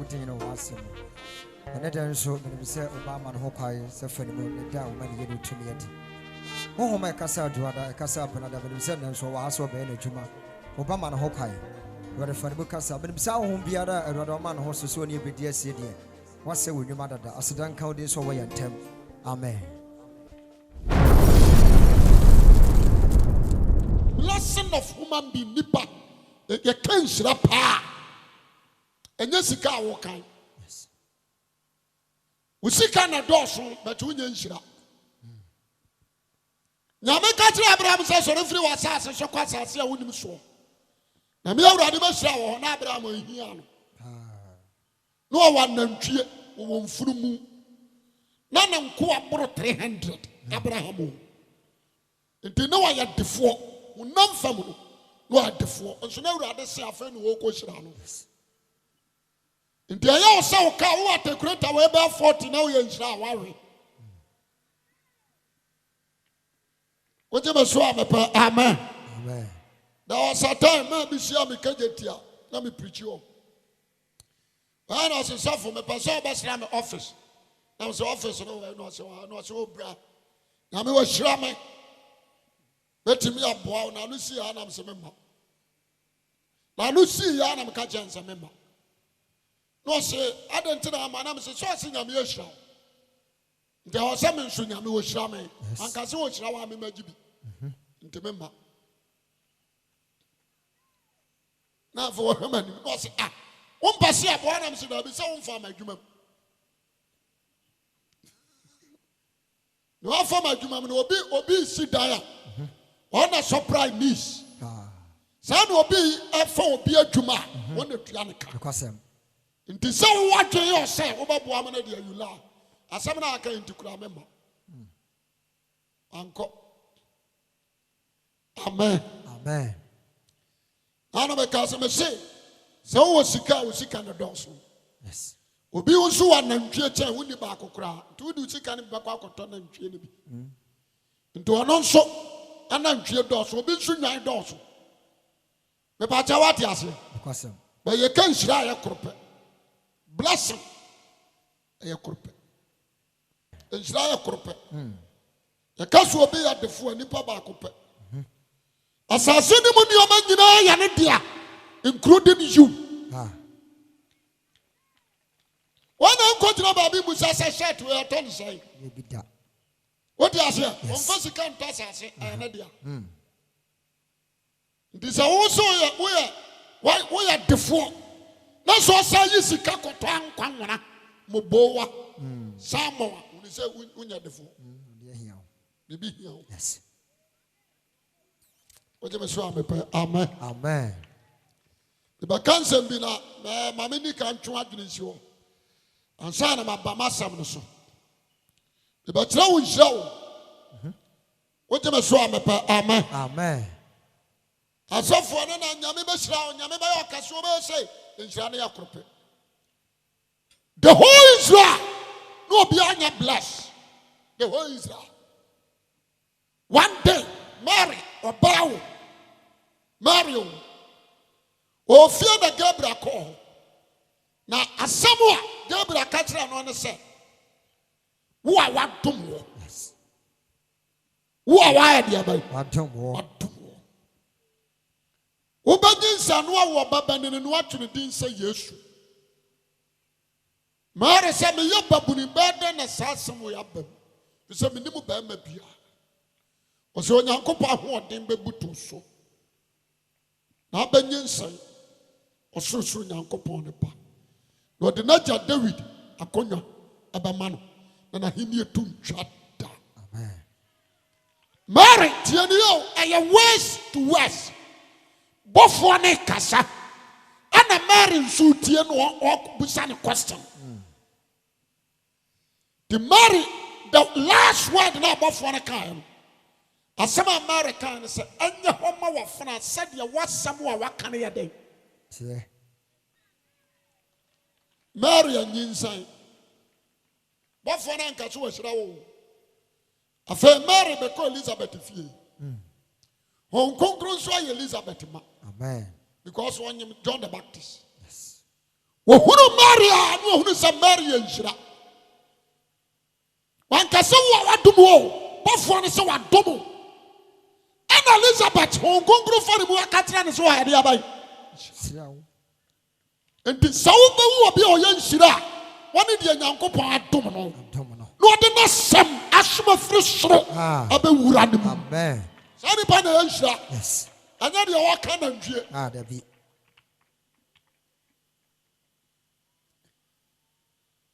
something you know was and then so when we say Obama and Hawkeye say for the moon down when you do to me at oh my casa do other casa up another but we said and so was so bad Juma Obama and Hawkeye where the for the book casa but bisa won't be other a rather man horse so near be dear city what say with your mother as dan count this over your temp amen. Blessing of human being nipa you can't shira pa enye sika awokan yes we sika na doso but we nya nshira nyame ka tire Abraham say so refri wasase so kwasase a wonim so na me awurade ba shira wo na Abraham ahia no no wa nantwie wo mfurumu na nko aboro 300 Abraham enti no wa ya defo unam famu no adefo nso na awurade se afa no wo ko shira no enti ayo se wo ka wo atekureta we be 40 na wo ye nshira awawe wo je be so amepa amen Amen. There was a time man be share me kajetia na me preach you when I was suffer me person be share me office na so office no so bra na me wo shira me betimi aboa na no si ya na me memma na no si ya na me ka chance memma no say adentina ama na me so si nyame yeshira nti o se me nso nyame wo shira me anka se wo shira wa me magibi nti memma na for hemani no say ah won pase aboa na me so da bi se won fa ma adwuma no fa ma adwuma no obi si daya on a surprise niece. San will be a phone be a juma when the Tuanica. In the same what you say, over woman, you laugh. As some I came to remember. Uncle. Amen. Amen. I know because I say, so was sick and a dawson. Yes. Obi also one and theatre when the back of crowd. Two do sick and back of turn and tree. Into an also. Anantwie dɔso obi nso nwan dɔso me pa cha wate ase kwasem ba ye kan shira ye korpe blessing ye korpe shira ye korpe ye kaso obi ya defo nipa ba korpe asase ni mu ni o ma nyina ya ne dia including you wana nko jira ba bi musa se shirt we aton say ye bi da. What do you say? On first can't pass us, and Nadia. This also we are the four. That's what say you see Kakotang Kwana Moboa Samoa. We say we are the four. Maybe here. Yes. What you say? Amen. Amen. The Bakansan Bina, Mamini can't try to you. And Sana Mabama Samson. The Batra will show. What you must amen. Amen. I saw for an Yamibasra, Yamibaya Kasuba say, in Shania Krope. The whole Israel, no beyond your bless. The whole Israel. One day, Mary or Bow, Mario, or fear the Gabriel call. Now, as someone, Gabriel Catcher on the set. Who are what to more? Yes. Who are wired here by What to more? Obedience and what Baban and what you didn't say yes. Mary said, me up babuni better than assassin we up. You said, me no bad maybe. Or so Uncle Papa didn't be butu so. Now, Benyon say, or so soon Uncle Ponepa. Lord, the Naja David, a conya, a bamano. And I hear to chat. Amen. Mary, Tianio, and west to west. Both one a casa. And a Mary Sutian or Busan question. The Mary, the last word now both one a kind. As some Americans say, and your home of France said, you was somewhere what can you do? Mary and Yinside. What for an catch was raw? A fair Mary because Elizabeth fee. Hong Kong grows why Elizabeth. Amen. Because one John the Baptist. Yes. Wohunu Maria no hunu sa Maria nhyira. Wankasa wo wadomo bofo ne se wadomo. Ana Elizabeth hongongro fari mu akatra ne so ha de abai. Enti sawo be wo bi o ye nhyira. Wone de Nyankopɔn adom no. No de na sem asoma firi soro abewura ne mu. Amen. Sani pa na nhyira. Yes. Anya de o ka na ndwie. Dabi.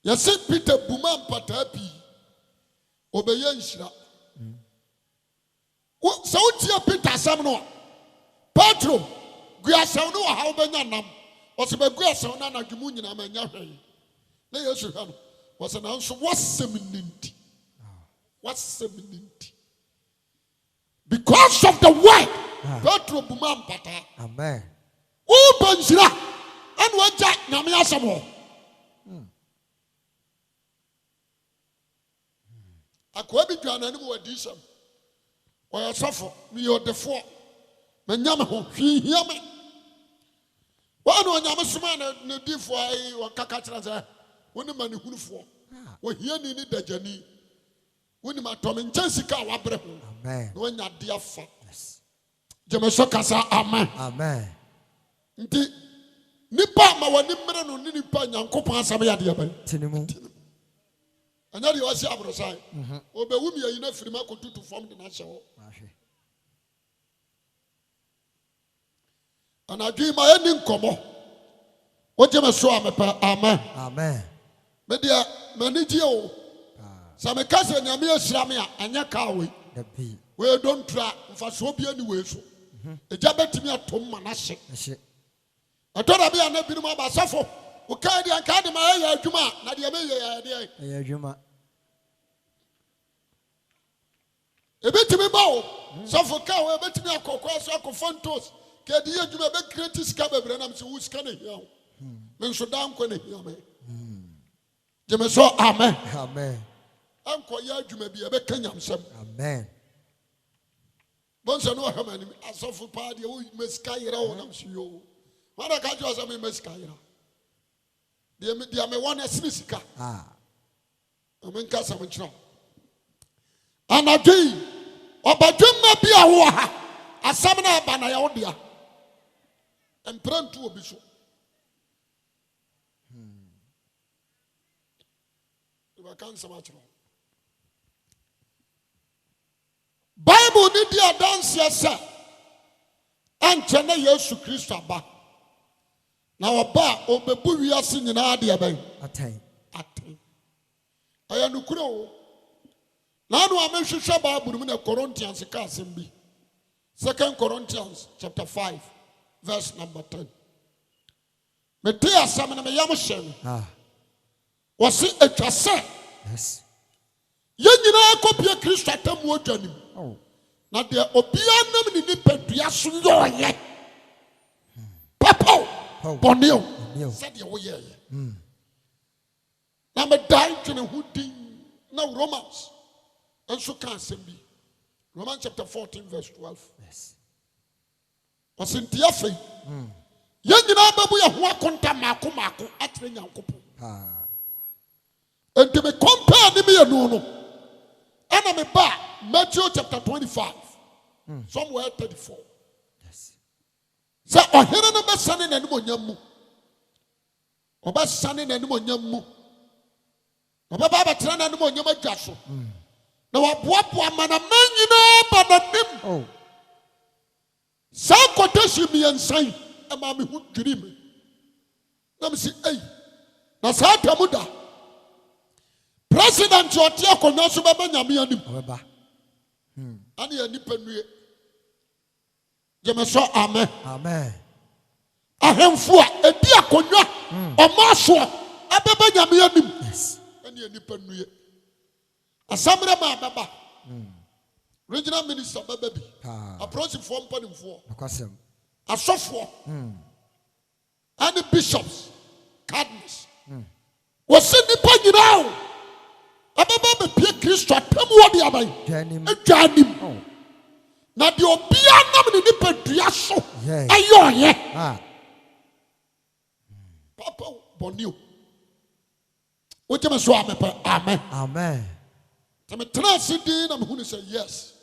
Yase Peter buma mpata pi. Obeye nhyira. So tia Peter sam no. Petro, guasam no ha obenya nam. Ose be guasam na nadwemu nyina ma nya hwe. Na Yesu hwa no. Ose na nso wasem ninti. Wasem ninti. Because of the word, Petro buma mpata. Amen. O banjira anu aja nyame asem ho. Akwa bi dwana ne mu wadi sam. Oya sofo mi yodefo. Manyame ho hwihia me. Wa no nyame soma na difo ai wa kaka kira say woni mani hunufo. Wo hia ni ni dajani. Woni matom nchansika wa bre ho. Amen. No nya de afa. Yes. Jemeso kasa amen. Amen. Nti nipa ma wani mmere no ni nipa Nyankopɔn asam ya de aban. Tinimu. Anya de wasi abrosai. Obewumi yayi na firima kotutu fam de na hye ho. Anadwi ma eni nkomo. Oje me so amepa amen. Amen. Me dia maniji o. Sa me kase nyame asira me a anya ka we. Dabi. We don't try mfaso bi ani we so. Eja betimi atom ma na hye. Hye. Atora bi ana bi no abasafo. O ka di anka de ma ya adwuma na de me ya de. Ya adwuma. Ebetimi ba o. Safo ka we ebetimi akokwa so akofantos. Ke di adwuma be create ska bebre na mse wo ska na hia o. Me nso dan ko na hia me. Je me so amen. Amen. Anko ya adwuma bi ebe kanyam sem. Amen. Bonse no hamani asofo pa de wo meska yira wo na mse yo. Mara ka jo so me meska yira. De me wona sinisika. Amen ka sam nchira. Anadwi obadwuma bi a wo ha asam na aba na ya wo dia emprantu obi so ba kan sama chiro Bible ni dia dance yesa anche na Yesu Kristo aba na oba obebu wiase nyina de aban Atai aya nukuro o na no amehwehwe Bible mu na Corinthians ka asem bi 2 Corinthians chapter 5 verse number 10. Metia asam na me yam hye. Wasi etwase. Yes. Ye nyina kopie Kristo atamu odwanim. Na de obia nam ni nipadua so yoye. Papo. Bonio. Said ye wo ye. Na me dai twene hudi na Romans. Enso ka asem bi. Romans chapter 14 verse 12. Yes. Osintia fe. Ye nyina babu ye ho akonta mako atre Nyankopɔn. And to me compare ni me no no. Ana me ba Matthew chapter 25. Somewhere 34. Yes. Say ohene no be sane na nimo nyam mu. Oba sane na nimo nyam mu. Oba ba tra na nimo nyam adwa so. Na waboaboa mana manyina ba na nim. Oh. Sa quotation mi ensan e ma me hu dwiri me. Na me si ei. Na sa tamuda. President Otie akonya so be nyame anim. Obeba. Ani ani panue. Je me so amen. Amen. Ahemfo a edi akonya omaso abeba nyame anim. Yes. Ani ani panue. Asamre ma baba. Regional minister baba bi. Approach from panimfo. Akwasem. Asofo. And the bishops. Cardinals. Was in the panyina. Ababa be pie Kristo atamu odi aban. Adwanim. Na de obia nam ni nipadua so. Ayo ye. Papa bɔne. Wote me so amepa. Amen. Amen. Te me trust din na me hu say yes.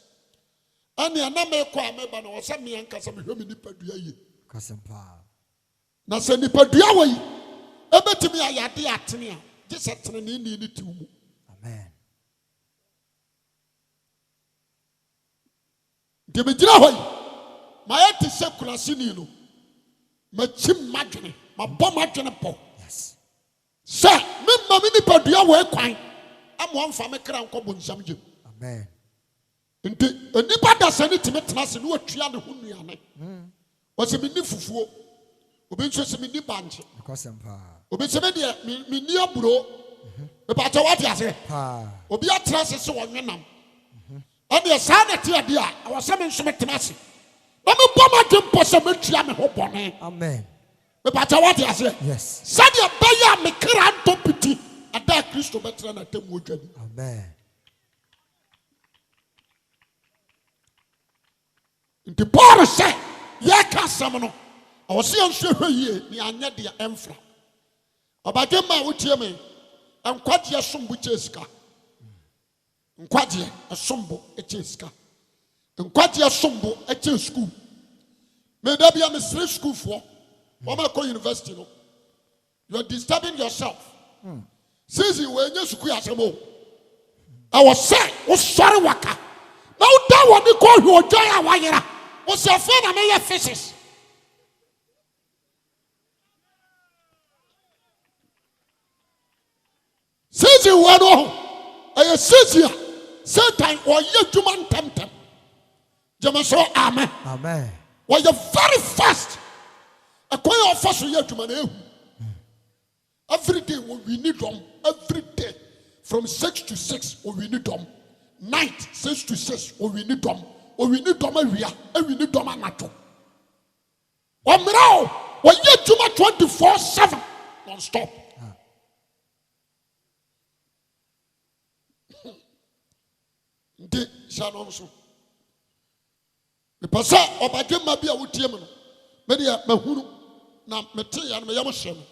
Ani ana me kwa ameba na wo se me ankasa me hwe me nipadua yi. Kasempa. Na se nipadua wo yi ebetimi ayade atene a je se tene ni ti mu. Amen. De me gira hoyi ma yati se kurasini no ma chim madwene ma bɔ madwene pɔ. Yes. Sir, me mama nipadua wo kwan amo amfa me kra nkɔ bonsam gye. Amen. Nti onipa da se ne timi tena se no atua ne ho nuane. Wose me ni fufuo. Obi nso se me ni banche. Kasempa. Obi se me de me ni aburo. Me pa ta wati ase. Obi atra se wonwenam. Ade sa na te ade a awose me nso me tena se. Na me bɔ ma dempo se me tua me ho bɔne. Amen. Me pa ta wati ase. Yes. Sadia baya me kra ntopiti ada Kristo betra na temu odwani. Amen. Nti Paul say ye ka sam no awose anhwe hwe yie ni anya de emfra. Obadwe ma wotie me enkwagye sombo chesika. Enkwagye sombo chesika. Enkwagye sombo eche school. Me da bia me sre school for. Mama ko university no. You are disturbing yourself. Since you were in school asemo. I was say o sorry waka. Now that one they call you joy awayera. O se fe na me ye physics. Since you were no, I says here, Satan or ye human temptem. Jamaso amen. Amen. Well, you're very fast. A coin of fast ye to man. Every day we need them. Every day from 6 to 6 we need them. Night 6 to 6 we need them. We need them area. We need them anato. One minute. We ye to 24/7 non-stop. Ndi shanon so. Me pasa obadwe ma bia wotie me no. Me dia mahunu na mete ya no me yam hye no.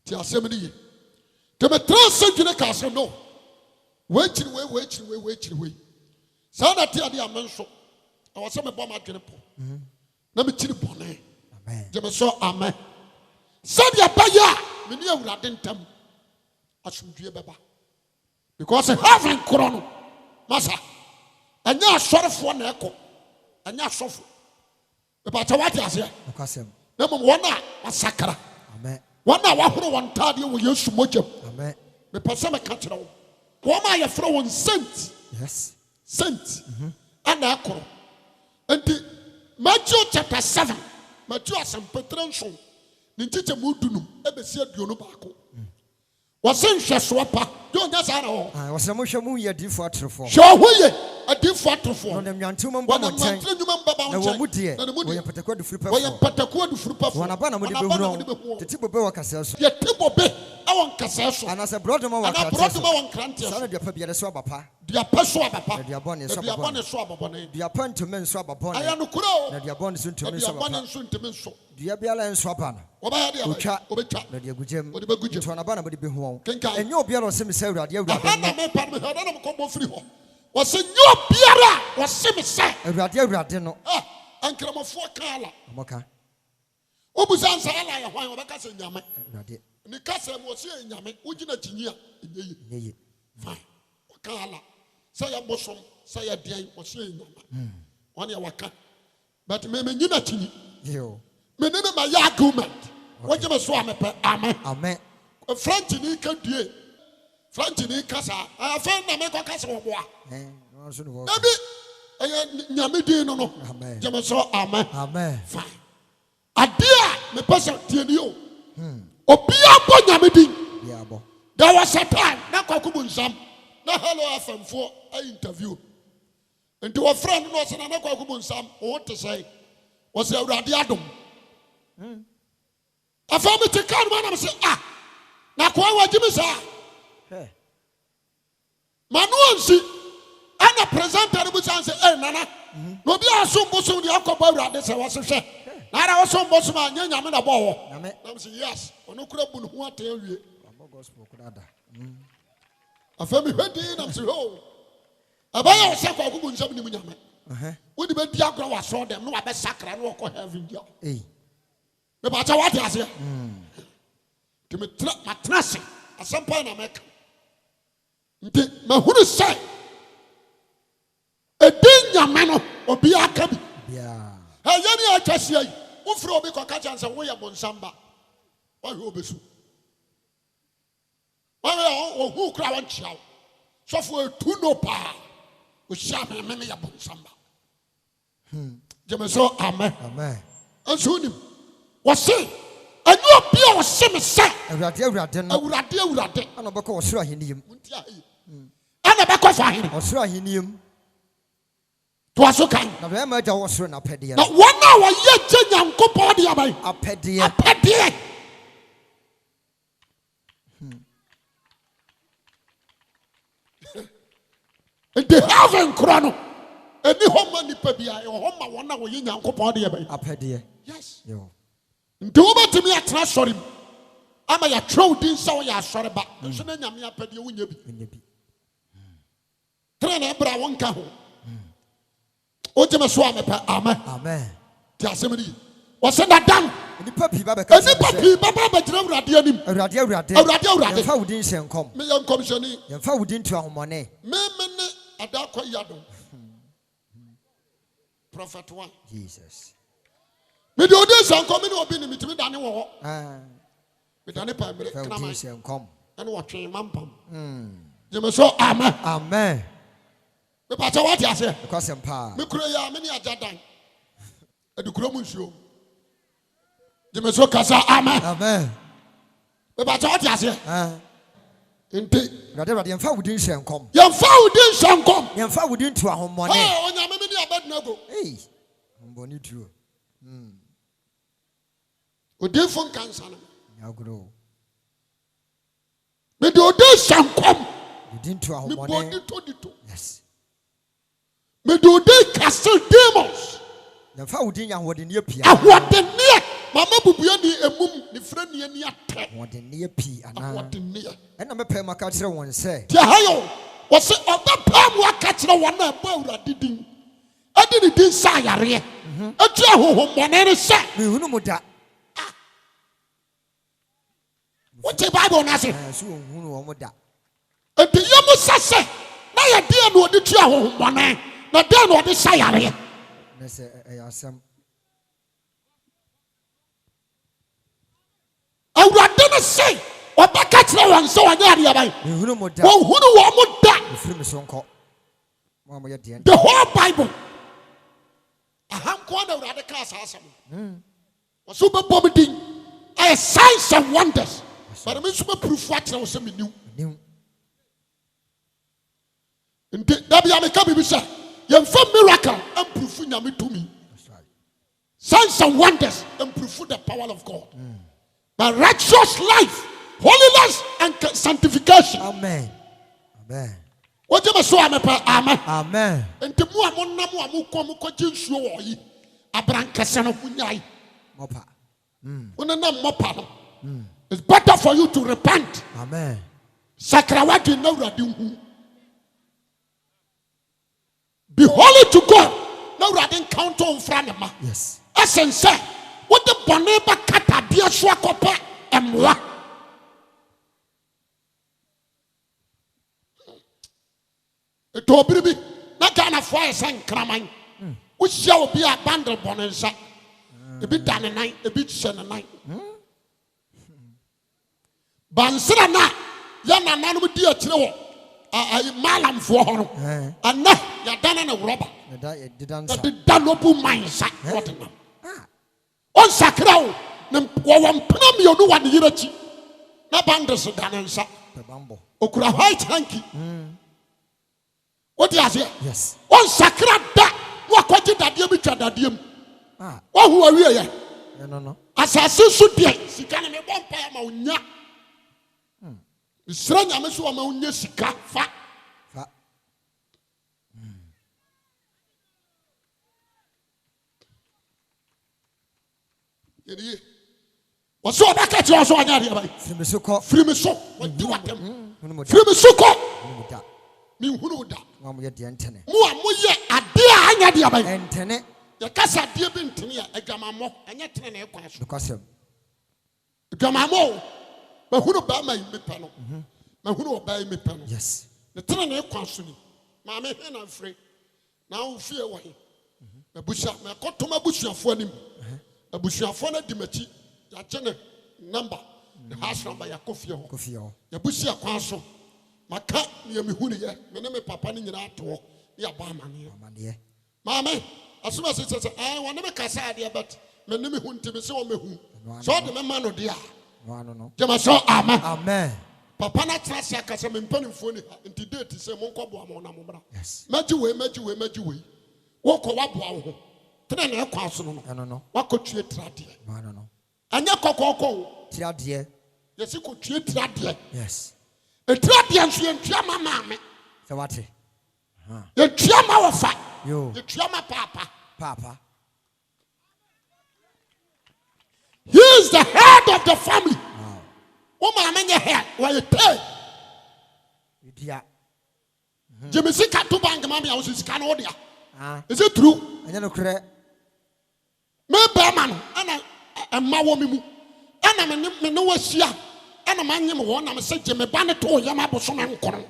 Ti asem ni ye. Te me transe dwene ka asem no. We chiri we. Sa na ti ade amenso. Awase me bɔ ma dwene po. Na me chiri bɔne. Amen. Je me so amen. Sa dia ba ya me ni awurade ntam. Asumdue beba. Because heaven krono. Masa. Anya asorefo na eko. Anya asofo. Me ba ta wate ase. Kasem. Na mom wona masakara. Amen. Wona wa horo won tade wo Yesu mojam. Amen. Me pese me ka kire wo. Wo ma ye fro won saint. Yes. Saint. Ana akoro. Enti Matthew chapter 7. Matthew asampetranso. Ni ntiche mu dunum ebesi aduonu baako. Wasen hweso pa. Do nya sa na ho. Wasem hwe mu ye difo atrefo. Hwe ho ye adifo atrefo. No dem nyantum mbɔ mo nkyɛn. Na wo mu die. Wo ye patakwa du fripafo. Wo ye patakwa du fripafo. Wana ba na mo de behuru. Tete bobe wa kasa so. Ye te bobe awon kasa so. Ana se brodom wa kasa. Ana brodom awon krante so. Sana de pa biere so abapa. Dia pa so abapa. Dia bɔne so abapa. Dia bɔne so ababɔne. Dia pa ntome so ababɔne. Aya no kuro. Na dia bɔne so ntome so abapa. Dia bɔne so ntome so. Dia biala nso apa na. Oba dia obetwa. Na dia gugem. Odi begugem. To na ba na mo de behu. Kenka. Enye obiara o se me se awurade awurade. Na me pa me hada na mo kombo free ho. Was a new biara was semi say. Awurade no. Ankramofo ka ala. Amoka. Obusan sa ala ya hwan obeka se nyame. Awurade. Ni kasa mo se nyame, ugina tinyi a enyeyi. Fine. Waka ala. Say ya bosom, say ya dian, o se nyame. One ya waka. But me nyina tinyi. Yo. Me ne ma ya argument. What you so amepe. Amen. Amen. French ni kan die. French ni kasa. Afa na me ko kasa wo boa. No so no. Ebi nyame din no no. Amen. Jama so amen. Amen. Fine. Adia me pesa tie ni o. Obia bo nyame din. Yeah, bo. There was a time na kwakubu nsam. Na hello afamfo a interview. Nti wo friend no se na kwakubu nsam o te say. Wo se awurade adom. Afami te kan ma na me say na kwa wajimi sa. Manuansi ana presenter bu say nana. No bi asum boso di akoba awurade se wo se hwe. Nara also boss man nyame na bo. Nyame. Na say yes. Ono kura bu no ho atawie. Abo gospel kunada. Afemi hwedi na say ho. Abaya o se kwa gugu nsam ni nyame. Wodi be dia agro wa so dem no wa be sakra no ko heaven dia. Me ba cha what ase. Ke me matrase asempa na make. Nti mahuru sai. Edin nyame no obi aka bi. Yeah. Ayani atwase ayi. Wo fro obi ko ka chanse wo ye bonsamba. Wa hwe obesu. Wa we ohu kra won chiaw. Sofo etu no pa. O sha me ye bonsamba. Jemeso amen. Amen. Ansunim. Wose anyo bia wo se me se. Awurade no. Awurade. Ana beko wo soro aheniem. Ana beko fa ahene. Wo soro aheniem. To aso kan. Na be ma ja wo soro na pede. Na wona wo ye je Nyankopon de abai. Apede. The heaven crono. Any homa ni pebia, homa wona wo ye Nyankopon de abai. Apede. Yes. Yo. Nti wo betimi atra sori. Ama ya trow din sa wo ya sori ba. Nso na nyame apede wo nya bi. Trena bra wonka ho. O jeme so amepa amen. Amen. Ti asemni. O se na dan. Ni papi ba be ka. Ni papi baba ba jira Awurade anim. Awurade. Yemfa wudin hyenkom. Me yan komisioni. Yemfa wudin tu ahomone. Me ne adakwa yado. Prophet one. Jesus. Me do this hyenkom me obi ni mitimi dane wo ho. Me dane pa mere kana man. Hyenkom. Ene wo twen mampam. Jeme so amen. Amen. Me pa cha what ase. Because empa. Me kuro ya me ni ajadan. Adukuro mu nsuo. Jeme so kasa amen. Amen. Me pa cha what ase. Nti Awurade yemfa wudin hyenkom. Yemfa wudin hyenkom. Yemfa wudin tu ahomone. Onyame me ni abednego. Mboni tu. Odefo kansa no. Nyagro. Me do hyenkom. Wudin tu ahomone. Me body to dito. Yes. Me do castle demons. Yemfa wudin yahode ne pia. Ahode ne mama bubuya ni emum ni frɛ ne ani ate. Ahode ne pia ana. Ahode ne. Ɛna mepɛ maka kyerɛ wɔn sɛ. Ti hayo. Wo se obapam wa ka kyerɛ wɔn na ba Awurade din. Adi ni din sa yare. Atu ahohom bɔne ne sɛ. Me hunu mu da. What the Bible na say? So hunu wɔn da. Enti yemu sase na ye dia no odi tu ahohom bɔne. Na dia no odi sa yare. Na sɛ asɛm. Awurade ne say obaka kyerɛ wɔn sɛ wɔnyɛ ade abai. Me hunu mu da. Wɔn hunu wɔn mu da. Efiri me so nkɔ. Mo amoyɛ deɛ. The whole Bible. Aham ko na Awurade ka asasam. Wɔso bɛbɔ me din. I signs and wonders. But me so be proof what na wɔsɛ me niw. Nti da bia me ka bibi sɛ yɛmfa miracle and proof nyame tumi. That's right. Signs and wonders and proof the power of God. But righteous life, holiness and sanctification. Amen. Amen. What you so amepa amen. Amen. Nti mu amonam amu ko mu ko jinsuo wɔ yi. Abrankase no kunyai. Mopa. Unenam mopa no. It's better for you to repent. Amen. Sakrawati na Awurade hu. Be holy to God. Na Awurade encounter on franema. Yes. Essence what the bone ba kata dia so akopa emwa. Eto biribi na Ghana fo esen kraman. Wo hia obi a bundle bone nsa. Ebi dane nan, ebi hye ne nan. Bansira na ya nananom di akire wo. Ai malamfo ho no. Anna ya dane na roba. The danobu mindsa. What now? On sakrao na wampena mi onu wa ne yirachi. Na bandes dane nsa. Okura white hanky. What is it? Yes. On sakra da wa kwaji dadie bi twa dadie mu. Wa hu awie ye. No. Asase so de sika na me bompa ya ma onya. Isra nyame so ma onya sika fa. ye was so back at you so I got here. Free so called Free so. What do you want them? Free so called. Me who that? One with the antenna. Muye a dear I got here. Antenna. The casa dear been to me a gamma and yet 10 aircraft. Because Gamma, but who buy my panel? My who buy me panel? Yes. The 10 aircraft. Mamma, and I'm free. Now fear away. A bush, my cut to my bush for him. A bush for a dimity. Your channel number, the house number, your coffee. Your bush, your council. My cat near me, who here, my name is Papa in out to walk. Your barman here. Mamma, as soon as it says, I want to make a sad idea, but my name is Hunter, so me who. So the man of dear. No. Jamaso, amen. Papa na trust ya kasa me mpani mfoni nti date se monko bo amona mo bra. Yes. Majiwe. Wo ko wa bo ho. Tena na ekwa so no. No. Wa ko tue trade. No. Anya kokoko. Trade. Yes ko tue trade. Yes. E trade nso ye ntwa mama me. So what? Ye tua ma wo fa. Yo. Ye tua ma papa. He is the head of the family. Oh, my man, your head. Why you pay? Yeah. Jimmy Sika to bank, mammy, I was in Scanodia. Is it true? I don't know. Me Berman, and my woman, and I'm a no here, and a man, one, I'm a say, Jimmy Bannet to Yamaboson and Coron.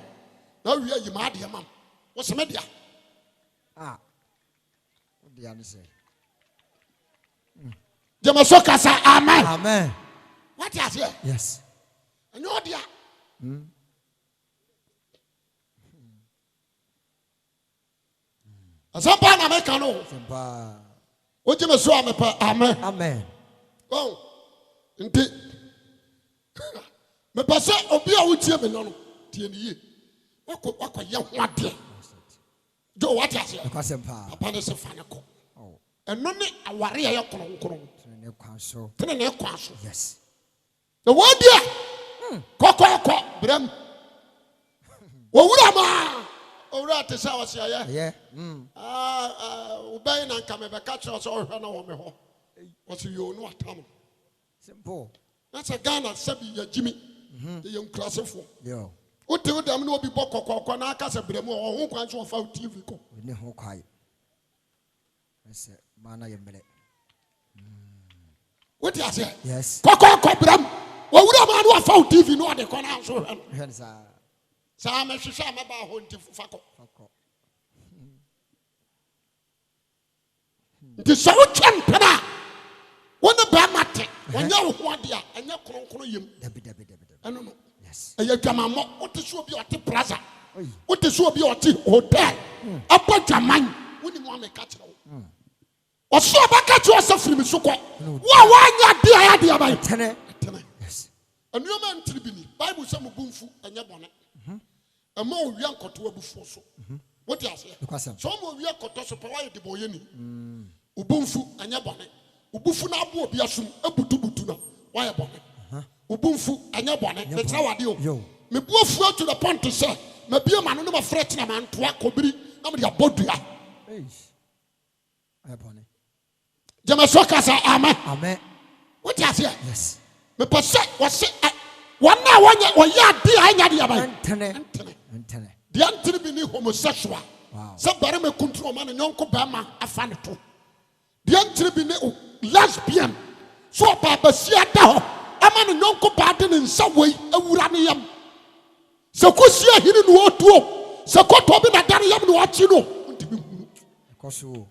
Now we are you, my dear mum. What's the media? What do you say? Jamasoka say, Amen. What is it? Yes. And you're dear. Some part I make no. What you must say, Amen. Oh, indeed. Me passe obi a wutie me no tie ne ye. Wako ye hwade. Do what you say? Papa ne se fa ne ko. Oh. Eno ne aware ye kronkron. Ne kwanso. Tene ne kwanso. Yes. The one there. Koko bram. Wo wura ma. Owura te sa wase ya. Yeah. Obey na nka me be ka kire so ohwe na wo me ho. Wase yo no atam. Simple. That's a Ghana sabi ya Jimmy. The young classifo. Yo. What do them no be koko na aka se brem o ho kwan so fa TV ko. Ni ho kwai. Ese mana ye mele. What you say? Yes. Koko bram. Wo wura ma no fa TV no de ko na so hwe. Hensa. Sa me hwehwe me ba ho nti fako. Nti so wo champena. Wona ba mate. Wonya wo ho ade a anya kronkron yem. Dabi. Eno. Yes. Eya dwamamo. Wote so obi ote plaza. Wote so obi ote hotel. Apa dwaman. Woni mo ameka kire wo. Oso abaka ti osafiri mi sokọ. Wa wanya de ayade abai. Tene. Yes. Anuoma ntribini. Bible say mubumfu enye bone. Ema owi ankoto abufu so. What you say? So mo owi ankoto so pa wa de boye ni. Ubumfu enye bone. Ubufu na abo obi asum abutubutu na. Wa ye bone. Ubumfu enye bone. Me tra wade o. Me buafu to the point to say, me bia ma no ma fret na man toa kobiri na me de abodua. Aye bone. Jamasoka say amen. What you say? Yes. Me pose was one na one ya di anya di abai. Antene. The antene be ni homosexual. Wow. So bare me control man nyonko ba ma afa ne to. The antene be ni lesbian. So baba sia da ho. Ama no nyonko ba de ne nsa wei awura ne yam. Se kosia hiri no otuo. Se koto bi na dare yam no achi no. Ntimi hunu. Koso.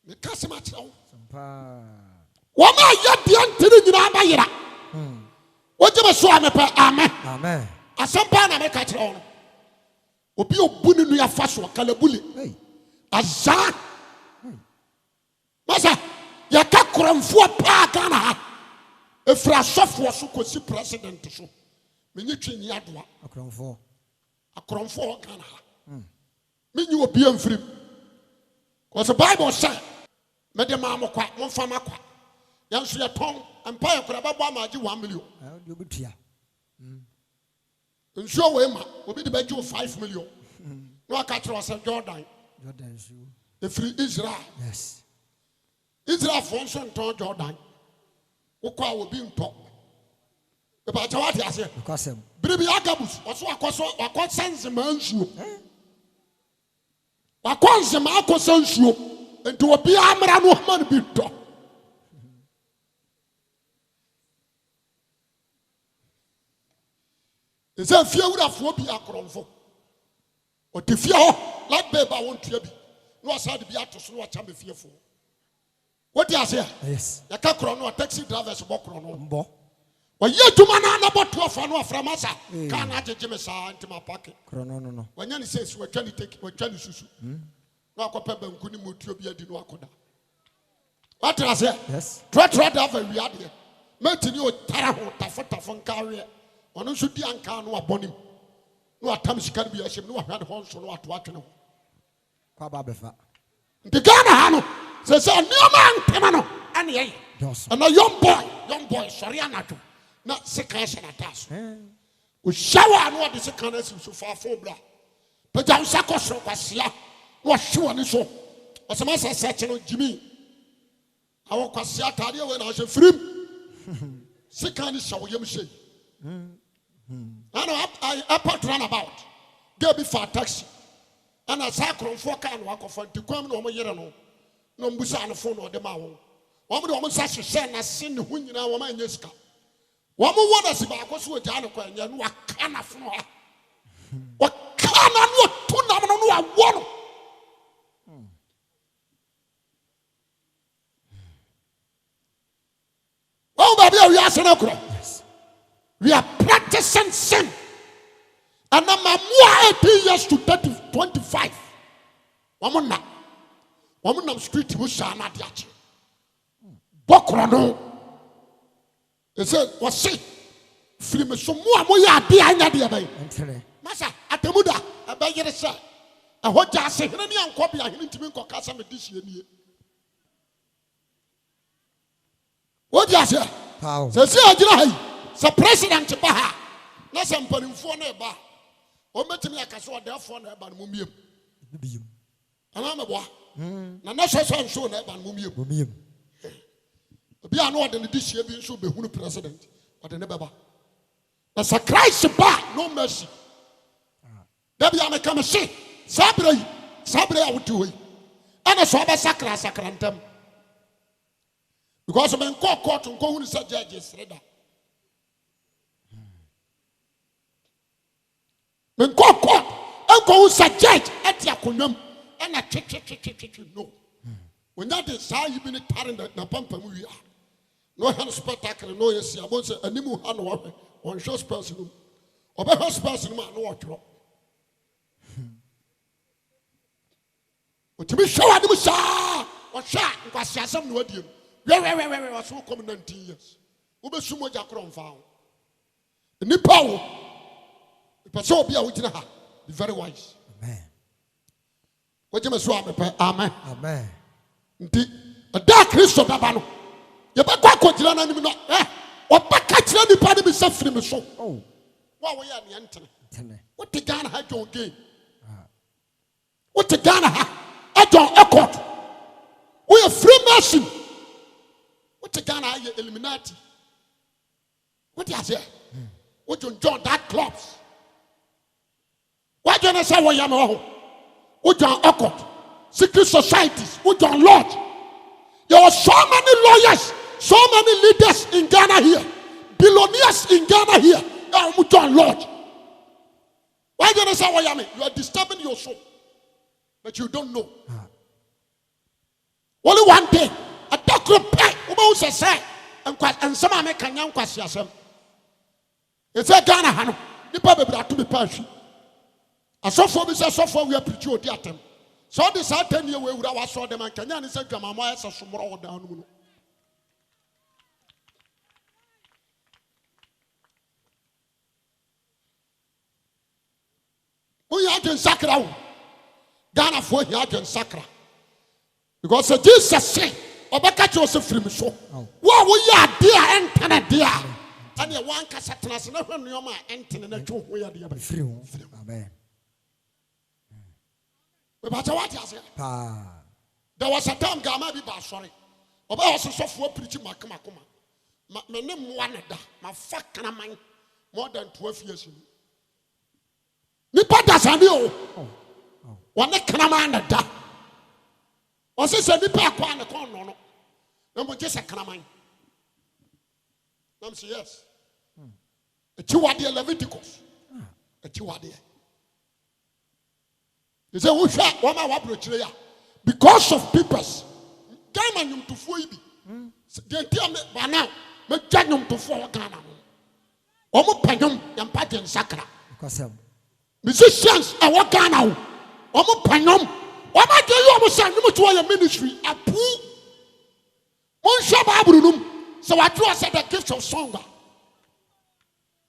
Me kasema chawo. Sampa. Wama ya di antene nyina ba yira. Wojema so amepa amen. Asampa na me ka kire wo. Obi obuni nu ya fa so kalabuli. Azan. Masa ya ka kromfo pa kana ha. Efra sofo so kosi president so. Menyi twini adoa. Akromfo kana ha. Menyi obi amfrim. Because the Bible said, me de ma mo kwa mo fa makwa. Yanso ye ton empire kura ba bo amaji 1 million. You be tia. Nso we ma obi de ba ju 5 million. No aka kire o se Jordan. Jordan shoe. Free Israel. Yes. Israel for one ton Jordan. Okwa will be in top. About what I say. Because Baby Agabus, what sense a man's you. What cause a Marco sends you into a Piamara no man be top. Is there fear would have will be a cronfo? Or the fear like baby I want to be. No side to be out to slow what I'm fearful. What do you say? yes. The car chrono taxi drivers walk on. Bo. Well, you to man about 12 and from us. Can't I Jimmy into my pocket? No. When Yanni says we're trying to take we're trying to susu. No pepper and couldn't move to be a dino. What do I say? Yes. Try to have a reality. Melting you terror, Tafon carrier. On should be uncanny no abonim. No attempts can be a shame, no had horns or what watching. Kwababefa. The Ghana Hano says a new man, Temano, and ye. And a young boy, sorry, Anato. Not sick as an attack. We shower and what is a kindness so far for blah. But down Sakos was ya, was sure and so. As a master said, Jimmy, I walk a Saturday when I was a free. Sick and so you say. I put run about. Go before taxi. And a sacrum for can walk off to come no more. No Busan phone or the Mao. One woman says to send a sin when you know my Yeska. One more one as if I was with Janoka and you what can of no. What can I not to know one? Oh, baby, we are Senocro. We are practicing sin. And I'm more 18 years to 25. Woman on street who shall not yet. Bokrano. They said, was sick. Film so more behind the bay. Massa, at the Muda, a beggar, sir. I want to say, any copy I need to make a custom this year. What do you say? How? Says, the president Baha. Not some putting for neighbor. Or met me a castle therefore never mumium. And I'm a boy. Now, not so sure never mumium. Be another than this year being so be who president, but the never. That's a Christ bar, no mercy. There be a come and say, Sabra, I would do it. And a swabber sacrantem. Because I'm in court and go to such judges. When court, I'll go to judge at Yakunum and a no. When that is how you've been carrying the pump and we are. No hand spectacular, no, yes, I won't say a new hand one short person. Or by house person, man, no drop. But to be sure, I do, sir, or shot, because some word you. Where was so common 19 years. Ube sumo jakron found. The Nipo, but so be a witness. Be very wise. Amen. What you must swap, amen. Amen. A dark Christo Babano. You back what you don't know. Or back at any party be suffering so. Oh, what were you at the Anthony? What the Ghana had your game? What the Ghana had at your accord? We are Freemason. What the Ghana are Illuminati? What do you say? What you join that clubs? Why don't I say what you know? What you accord? Secret societies, what you lodge? There are so many lawyers, so many leaders in Ghana here, billionaires in Ghana here. What you lodge? Why don't I say what you mean? You are disturbing your soul, but you don't know. Only one day, a doctor pay. Say, and some American young question. It's a Ghana Hano. The Bible to be passion. A software is a software we are preaching at them. So this are 10 years we would have saw them and Kenyan is a Gamma as a small down. We are in Sacra. Ghana for here in Sacra. Because Jesus said, Obaka Joseph from so. What we are dear and Canada. And you want Cassatras and when you are entering a joke we are the free. Amen. But what is it? Pa. There was a time Gamma be sorry. Oba also for preaching Makama. My name one my fuck can mind more than 12 years. Nipa does a new one can man da. Or says a nipa quan the corner. No, just a can mind. I'm saying yes. A Chiwadia Leviticus. A Chiwadia. You say, who shall one my because of peoples. Gaman to Fuibi. They tell me by now, make Janum to fall Ghana. Omo Panum, and Patin Sakra. Musicians, I walk Ghana. Omo Panum. What am I doing? You almost send them to your ministry. A poo. One Shababunum. So I draw said the gift of song.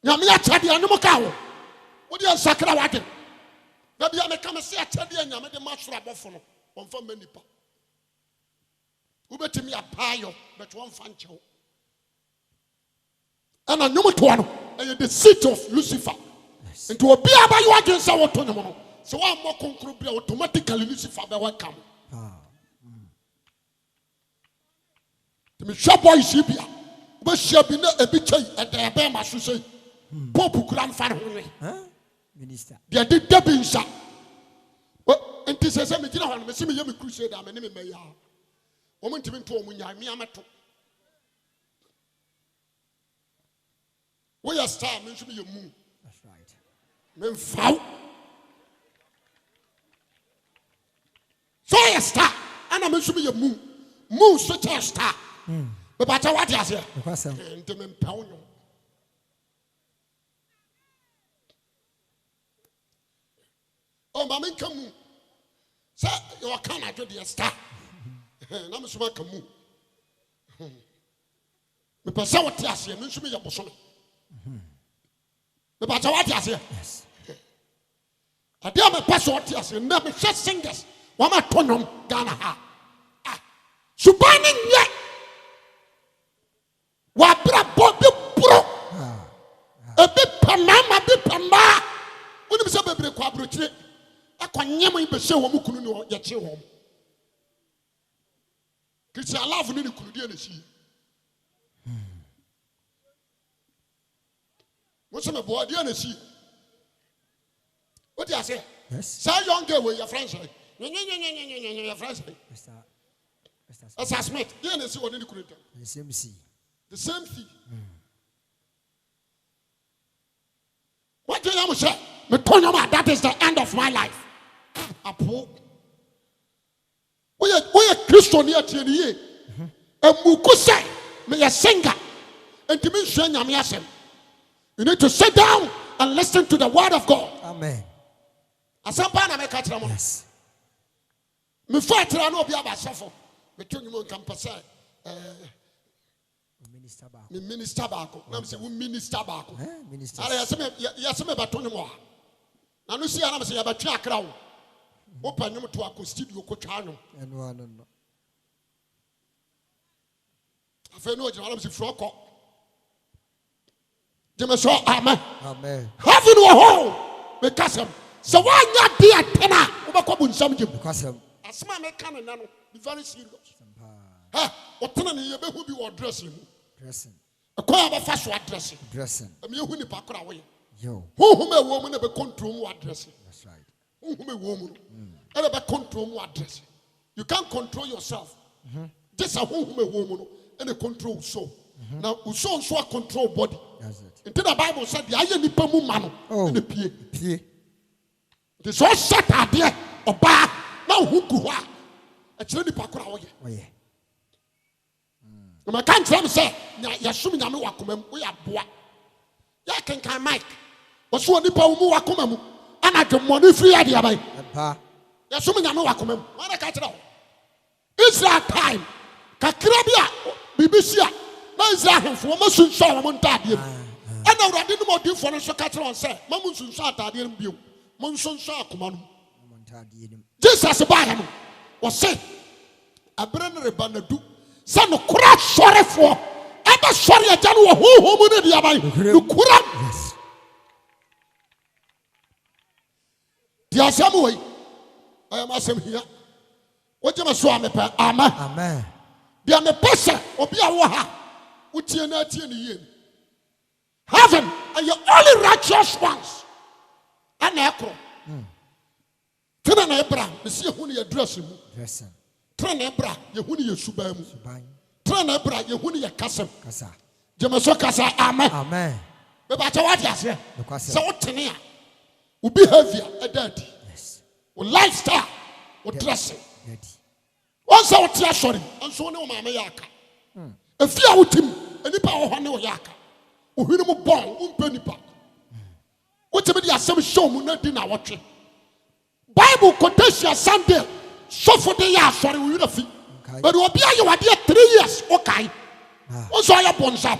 Yamia Tadi and Mokao. What do you Sakra wagon? Maybe I may come and say a Tadi and Yamade Master Buffalo. One for many people. Who bet me a pile, but one fancho. And a number one, and the seat of Lucifer. Yes. And to obey by you against our tournament. So I'm more concrete automatically Lucifer by what come. To me, shop boy, Sibia. But she have been a bit at the Abema, she say, Pope grandfather. Minister. They did Debbie shop. But and this is a meeting on the same crusade. I'm an enemy. Woman to me to Munyamato. We are star, means to be a moon. That's right. Men foul. So a star, and I meant to be a moon. Moon such a star. But what is here? And the men pound. Oh, Mammy, come. Sir, you are can't do the star. I'm a smoke a moon. The person what yes, you mention me a bosom. The matter what yes, yes. I dear my person what yes, and never just singers. One my tonum, Ghana ha. Subaning yet. What Bobby Pro? A bit Pamama, a bit Pama. When you say baby, quabrate, I can never be so Mukunu yet you home. Because I love you, could see. What's my boy? Do you see? What do you say? Yes. Say young girl with your friends. Your friends. As I Smith, do you see what you could do? The same thing. The same thing. What do you say? That is the end of my life. We are Christian here today. And Mukuse, me a singer. And to me, you need to sit down and listen to the word of God. Amen. Yes. Me fight I know be about suffer. Me tell you campus. Minister back. I'm saying minister back. Minister. Yes, me baton mo. Na no see am say ya batwa akra wo. Open nyum to akọ studio ko twa no. No. Afa no jina am say froko. Jeme so amen. Amen. Heaven wo ho. Me kasem. So why not be a tenor? Obako bu nsam jim. Kasem. Asma me kan na no. Be very serious. Ha, otena ne ye be hu bi wo dressing. Dressing. Akoya ba fa so dressing. Dressing. Am ye hu ni pa kora wo ye. Yo. Who me wo mu na be control mu addressing. That's right. Who me wo mu. And be control mu addressing. You can't control yourself. Just a who me wo mu no and control so. Now so control body. That's it. Until the Bible said the aye nipa mu ma no in the pie. The so set there oba na hu gu ho a kire nipa kora wo ye. Oh yeah. No can't tell me say ya sum nyame wakomam wo ya boa. Ya kenkan Mike. Oso nipa mu wakomam ana dwemone free ade abai. Pa. Ya sum nyame wakomam. Wana ka kire ho. Israel time. Kakira bia BBC a na Israel fo mo sunso mo ntade mu. Ana urade no mo difo no so ka kire on say mo sunso atade mu bio. Mo sunso akoma no. Mo ntade mu. Jesus ba ya no. O say abere no reba na du. Say no kura sore fo. Aba sore ya no ho mu ne dia bai. No kura. Yes. Dia samu wai. I am asking here. What you must swam me, Amen. Be on the person or be a waha. What you not in the year. Heaven are your only righteous ones. And echo. Tena na Ebra, me see who you address him. Dressing. Tena na Ebra, you who you subam. Subang. Tena na Ebra, you who you kasem. Kasa. Jemaso kasa, amen. Amen. But what you say? The So what tenia? Will behavior a daddy. Yes. Will lifestyle. Will dressing. Daddy. Once I was here, sorry, and so no mamma yaka. If you are with him, any power honey yaka. Who him born, penny pack. Whatever the assembly show me not in our trip. Bible quotation Sunday. So for the year, sorry, we will fee. But will be you are there 3 years, okay. Also, I have one shop.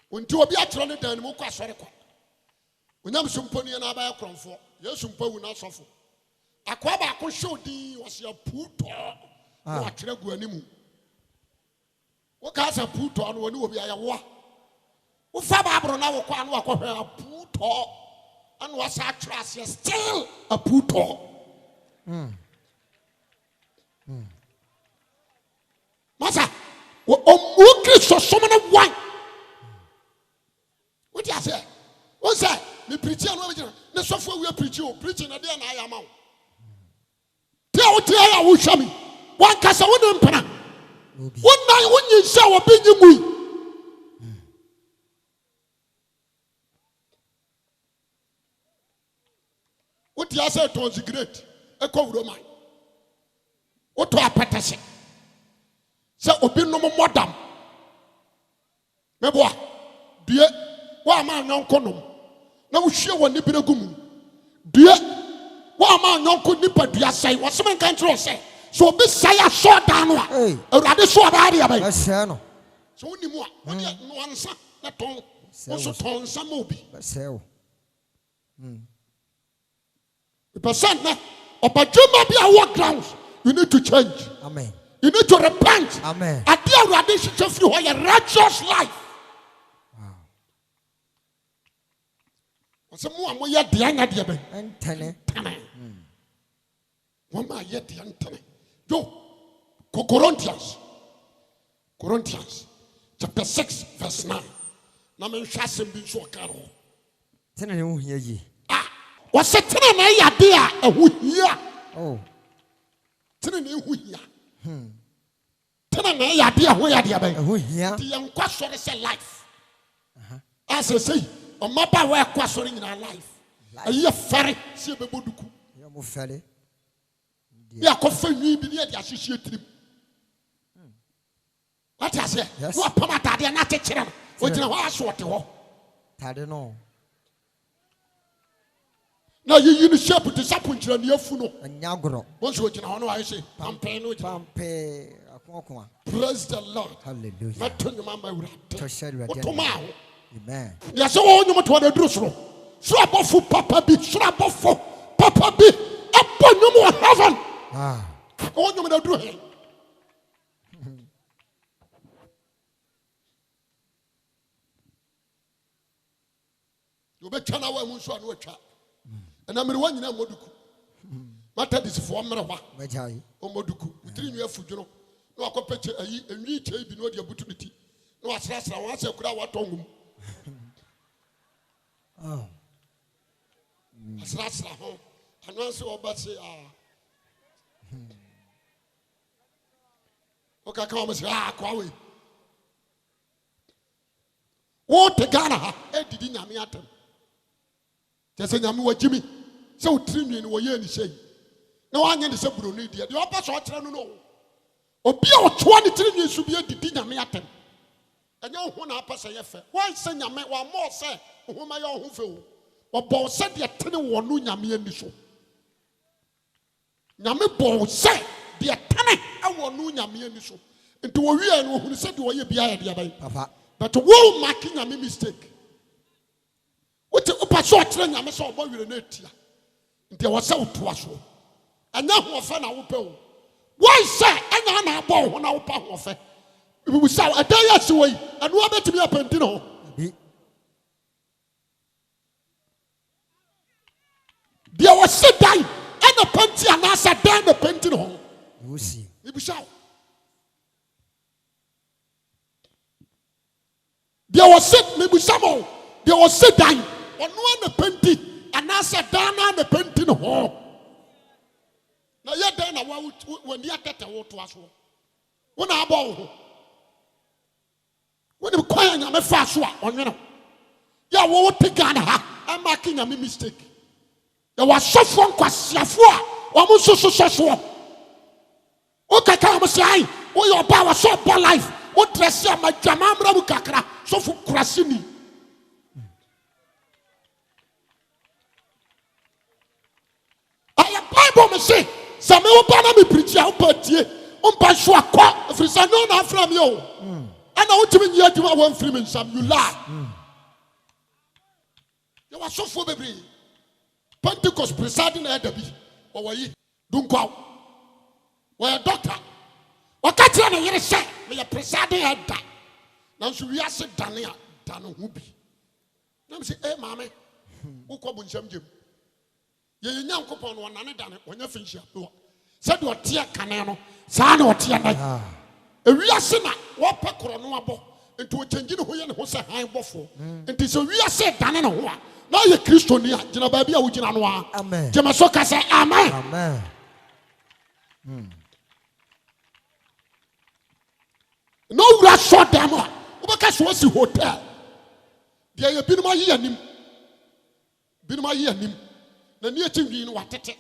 When you be at running down, you can sorry. When I'm some pony and I buy a crown for, yes, some pony not suffer. Akwaba could show thee was your put or a trego animal. What kind of put on when you will be a war? Who Fababro now can a put and was a trust, still a put Massa, oh, so so many wine. What do you say? What's that? Me preaching on original. The software we are preaching a day and I am out. Tell I will show me. One cast of one empana. 1 night when you saw a big you. What you say to us great? A cold Roman. What to a petition? So, open no more dam. Meboa, dear, why am I not condom? Now, she will nip in a gum. Dear, why am I not good nipper? Dear, say, what some country say. So, this say I saw down one. A rather so about it. So, only more. No answer, not all. Also, torn some movie. But so, the percent of a Juma be our grounds. You need to change. Amen. You need to repent. Amen. At the end of this, you have a righteous life. Wow. What's the more we are the young at the end? And Tene. One more yet the Antony. Yo, Corinthians, chapter 6, verse 9. Namen Shasim be so caro. Tene, you hear ye. Ah, what's a tenant idea? A wood here. Oh. Tenant here. Tenant idea where are the the young question is a life. As I say, a mapper where questioning in our life. A year ferry, see a babuduku. You're ferry. Yeah, coffee, we be near the associate trip. What I say? Yes. What Pamata, they are not teaching them. What you know, I saw it. I don't know. Now you shape to disappoint you your funeral. And Yagro. Once you know, I say, Pampe. Praise the Lord. Hallelujah. Not to your mamma. What tomorrow? Amen. Yes, all you want to the Jerusalem. Slap off for Papa B. Slap off for Papa B. Upon no more heaven. Ah. All you want to do here. You better know where we shall watch out. And I'm the one in a moduku. Matter this for Marawa. Majai. O moduku. 3 years for you. No, I compare a new tape in the opportunity. No, I said, I want to crowd what tongue. Oh. As last home. And once you about say, okay, come and say, Kwawe. What the Ghana? Did you name at him? Just say, Yamu, Jimmy. So, Trini, and Wayan say, no one in the Sabruni, the opposite, I don't know. Or be our 23 years to be a dinner me at him. And you want to pass a year. Why send your man one more, say, whom I own feel? Or both said the attendant one new Yami in the show. Yami both said the attendant I want new Yami in the show. Into a real who said, do you be a Papa? But a wall marking a mistake. What the upper short train I saw boy with a net. There was out to us. And now who offend our people. Why, sir? And I'm born when our power of it. We saw a day away and what to be up and dinner. There was sit down and a penty and I sat down the penty home. You will see. Maybe so. There was sit, maybe some more. There was sit down on one penty and I sat down on the penty home. Now, you're done when you get a water to us. When I bow, when you call I'm a fast one, you know. Yeah, what take on her? I'm making a mistake. There was so fun, Kwasiafua, almost so. Okay, come say, oh, your power so for life. What dress ya my jamamra bukakra, so for Krasini. I am Bible, me say, some open me preacher, Umpashua, if it's a known from you. And I want to be here to one free some you laugh. You are so full, baby. Pentecost presiding at the bee. Or were you? Don't go. Well, doctor. What can't you say? We are presiding at that. Now, should we ask Dania, Dano Whoopie? Let me say, eh, mammy. Who come with some Jim? You young couple on one another when you finish your door. Said what tear canano, son or tear night. A real sinner, what pecker on one ball into a changing who was a high buffalo. And it's a real said Danano. Now you're Christian here, Jina Baby, which in Anwa. Amen. Jamasoka say, Amen. Amen. No rush short them. Because what's the hotel? There you been my year, been my year, the near to me in what it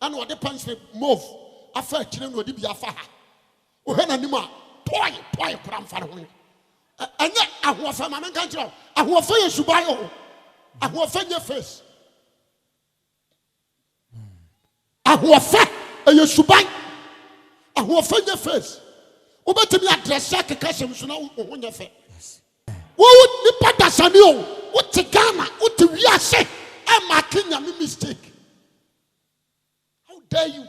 and what the punch move. I felt children would be a fire. Oh, Henanima, toy, cram for one. And yet I was a man and control. I will fire Subayo. I will offend your face. I will offend your subai. I will offend your face. Over to me address like a custom so now on your face. What would be Patasanio? What the gamma? What the we are saying? I'm making a mistake. How dare you?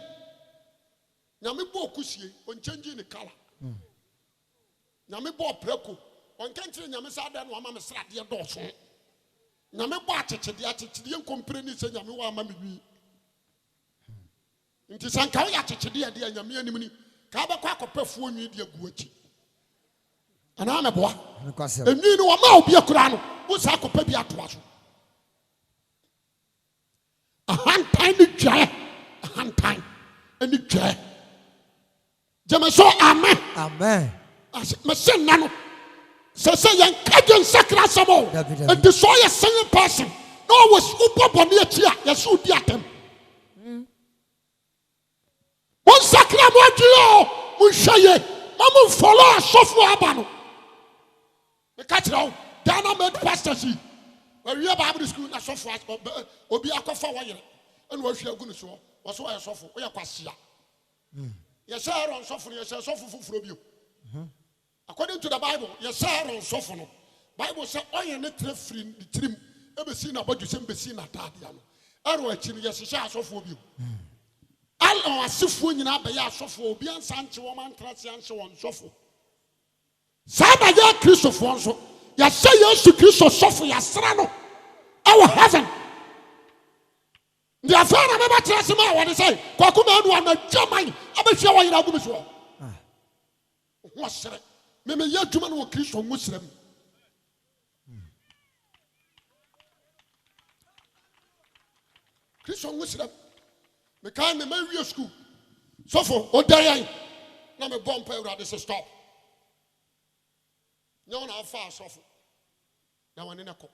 Yamibo Kushi on changing the color. Yamibo Preco on country Yamisada and Wama Sradia Dawson. Nyame bo atete de atete de nkompireni se nyame wa ama mebi nti sanka ya atete de de nyame anim ni ka ba kwa kopafuo nwi de agu achi ana na boa enwi ni wa ma obi akura no wo sa kopa bi atoa so ahantan ni dwae ahantan ani dwae jama so amen amen masen nano say young Cajun Sacrasamo, and the soy a singing person. No was Upa Bonia, yes, who did them. One Sacramento, Mushaye, Mamu follow a software abano. The catcher, Dana made pastor. Where we are Bible school, a software, or be a coffee, and what you are going to show was why a software, we are Passia. Yes, sir, on software, yes, sir, software from you. According to the Bible, yes, sir, on software. Bible says, "Oh, you need to free the trim. Ever seen about you? Same seen at Tadian. Arrow, yes, sir, software you. All our software in our software, be on Sancho, woman, class, and so on, software. Sama ya Kristo fonso. Ya say Yesu Kristo sofo ya srano. Our heaven. The affair na meba trase ma won say, kwaku na anu na jaman, abehia wa yira gumiso. Ho sere. Me ya dwuma no Kristo ngo srem. Kristo ngo srem. Me kan me wi school. Sofo odayan. Na me bompa Urade say stop. No na afa asofo na wane na ko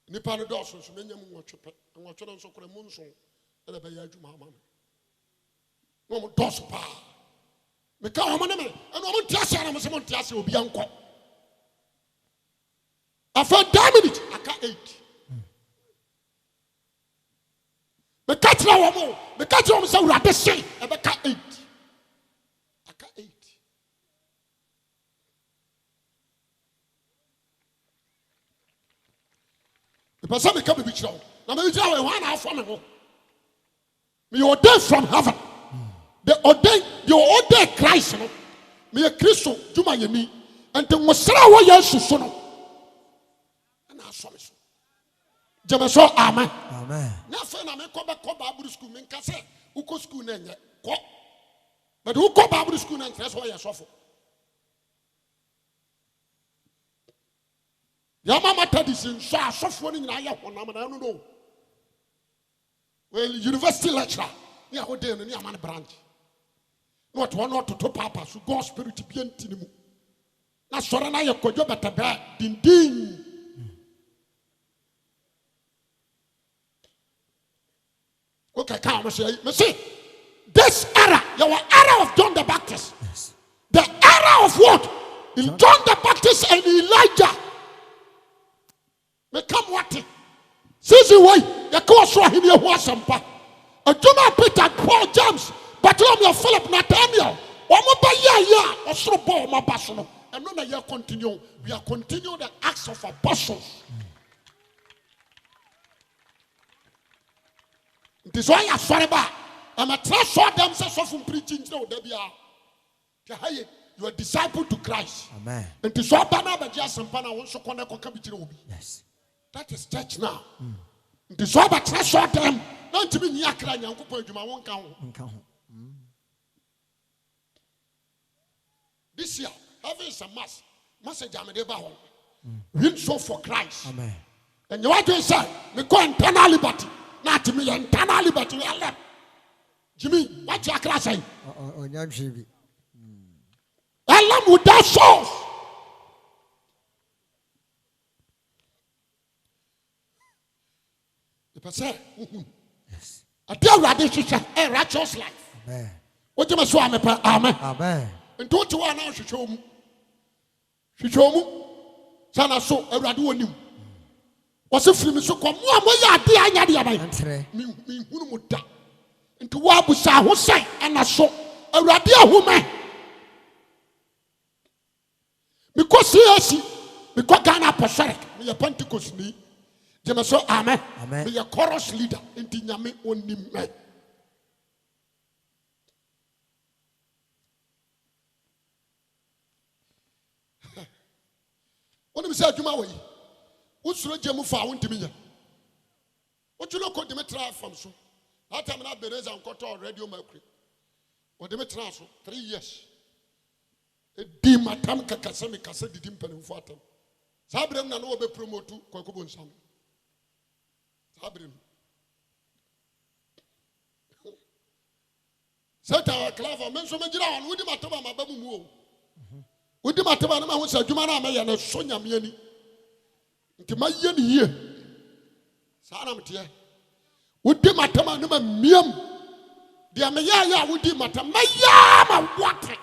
nipa no doso so menyam nwotwepe nwotwe no so kore mu nso ele be ya adwuma ama no mo doso pa me ka ho ne me eno mo ntiase na mo se mo ntiase obi anko afa Dominic aka 8 me ka tira wo mo me ka tira mo se Urade sei e be ka 8 aka 8. The person become a bitch now. Now, maybe I want to from me. Me ordained from heaven. The ordained Christ. Me a Christian, do my knee. And the Messiah was yes, so no. And I saw me. Jamaso amen. Amen. Na fe na me ko Bible school me nka se uko school na nye ko. But uko Bible school na ntre so ya sofo. Ya mama tradition so asofo ni nyina ye honam na no. Well, university lecturer, ni a dey no ni amane branch. Not one not to papa so God spirit bi antinimu. Na sore na ye kodwo betebe dindin. Okay, come see. This era, your era of John the Baptist. Yes. The era of what? In John the Baptist and Elijah. Become what? Sisi way, you go so him here who sampa. A Juma Peter, Paul James, Bartholomew, Philip, Nathaniel. Or so ball my passion. And none of you continue. We are continuing the acts of apostles. This why I sorry about. I'm a trust them so from preaching no they are. You are disciple to Christ. Amen. And this why Bana just and Pana wants to connect with. Yes. That is church now. This why I trust them. Not to be near crying. You won't count. This year, having some mass, message I'm about. Win so for Christ. Amen. And you want to say, we go internal liberty. Not to me, internal liberty. Jimmy, what you are saying? Allah with that source. If I say, Yes. I tell you, this is a righteous life. Amen. What you must say, amen. Amen. And don't you want now to show me? She show me. Sana so, I do on you. Was a film so come. Me who would die. Into Wabusa who say, and I saw a radia woman. Because he because Ghana Pacific, me a Pentecost me. Jemaso amen. Amen. Me a chorus leader in Tinyame only men. What do you say, Jumawi? What's the Jemu found to me? What you look at Dimitra from so? That time I Bereza and Koto Radio Mercury. Or Dimitra 3 years. A Dimatam Kakasami Kasa did him pen for them. Sabrim na no be promote to Kokobun Sam. Sabrim. Set our clever men so many down with him at my babu. With him at my house, Jumana may and a Sonia Miani. Into my yen here. Sanam tear. With him at my miam. The Amaya with him at my yam water.